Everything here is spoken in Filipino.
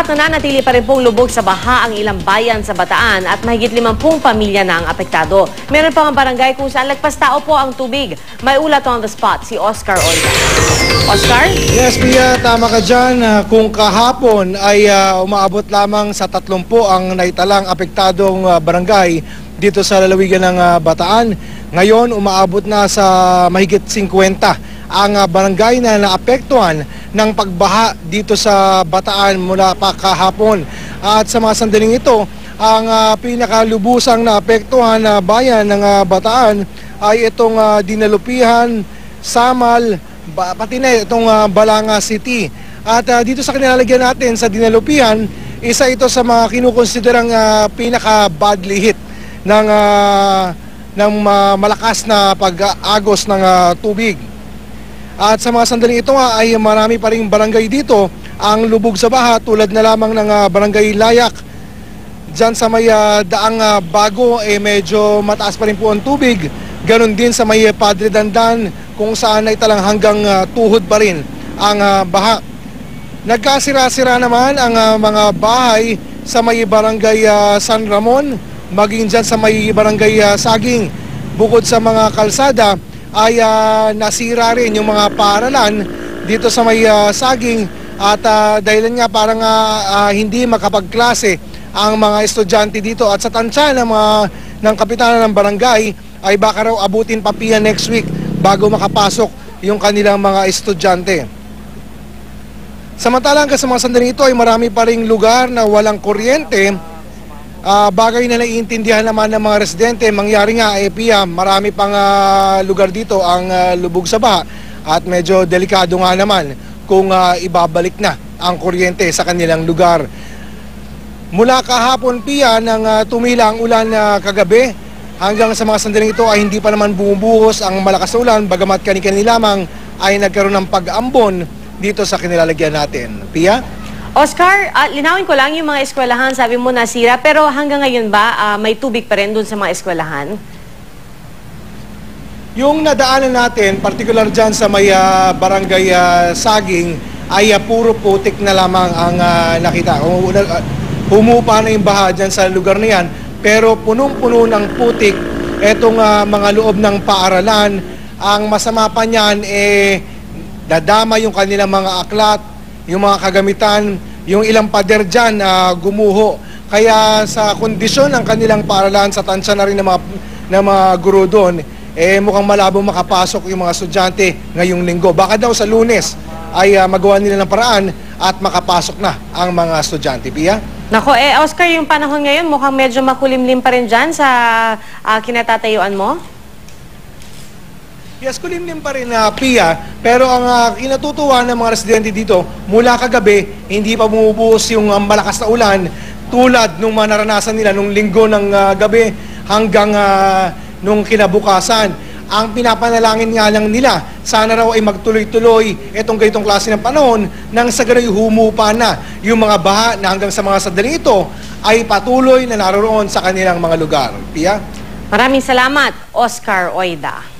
At nananatili pa rin pong lubog sa baha ang ilang bayan sa Bataan at mahigit 50 pamilya na ang apektado. Meron pa ang barangay kung saan lagpas tao po ang tubig. May ulat on the spot si Oscar Oida. Oscar? Yes, Pia, tama ka dyan. Kung kahapon ay umaabot lamang sa 30 ang naitalang apektadong barangay dito sa lalawigan ng Bataan, ngayon umaabot na sa mahigit 50 ang barangay na naapektuhan ng pagbaha dito sa Bataan mula pa kahapon. At sa mga sandaling ito, ang pinakalubusang naapektuhan na bayan ng Bataan ay itong Dinalupihan, Samal, pati na itong Balanga City. At dito sa kinilalagyan natin sa Dinalupihan, isa ito sa mga kinukonsiderang pinaka-badly hit ng malakas na pag-agos ng tubig. At sa mga sandaling ito nga ay marami pa ring barangay dito ang lubog sa baha tulad na lamang ng barangay Layak. Diyan sa may daang bago medyo mataas pa rin po ang tubig. Ganon din sa may Padre Dandan kung saan ay talang hanggang tuhod pa rin ang baha. Nagkasira-sira naman ang mga bahay sa may barangay San Ramon, maging dyan sa may barangay Saging. Bukod sa mga kalsada ay nasira rin yung mga paaralan dito sa may Saging at dahilan nga parang hindi makapagklase ang mga estudyante dito. At sa tansya ng kapitanan ng barangay ay baka raw abutin pa Pia next week bago makapasok yung kanilang mga estudyante. Samantalang sa mga sandaling ito ay marami pa ring lugar na walang kuryente. Bagay na naiintindihan naman ng mga residente. Mangyari nga, Pia, marami pang lugar dito ang lubog sa baha at medyo delikado nga naman kung ibabalik na ang kuryente sa kanilang lugar. Mula kahapon, Pia, nang tumila ang ulan kagabi, hanggang sa mga sandaling ito ay hindi pa naman bumubuhos ang malakas na ulan, bagamat kani-kani lamang ay nagkaroon ng pag-ambon dito sa kinilalagyan natin. Pia? Oscar, linawin ko lang yung mga eskwelahan, sabi mo nasira, pero hanggang ngayon ba may tubig pa rin dun sa mga eskwelahan? Yung nadaanan natin, particular dyan sa may barangay Saging, ay puro putik na lamang ang nakita. Humupa na yung baha dyan sa lugar na yan, pero punong-puno ng putik etong mga loob ng paaralan. Ang masama pa niyan, dadama yung kanilang mga aklat, yung mga kagamitan, yung ilang pader dyan gumuho. Kaya sa kondisyon ng kanilang paaralan, sa tansya na rin ng mga guro doon, mukhang malabo makapasok yung mga estudyante ngayong linggo. Baka daw sa Lunes ay magawa nila ng paraan at makapasok na ang mga estudyante. Pia? Nako, Oscar, yung panahon ngayon mukhang medyo makulimlim pa rin dyan sa kinatatayuan mo? Yes, kulimlim pa rin Pia, pero ang kinatutuwa ng mga residente dito, mula kagabi, hindi pa bumubuhos yung malakas na ulan tulad nung naranasan nila nung linggo ng gabi hanggang nung kinabukasan. Ang pinapanalangin nga lang nila, sana raw ay magtuloy-tuloy itong ganitong klase ng panahon nang sa ganun humupa na yung mga baha na hanggang sa mga sandaling ito ay patuloy na naroon sa kanilang mga lugar. Pia? Maraming salamat, Oscar Oida.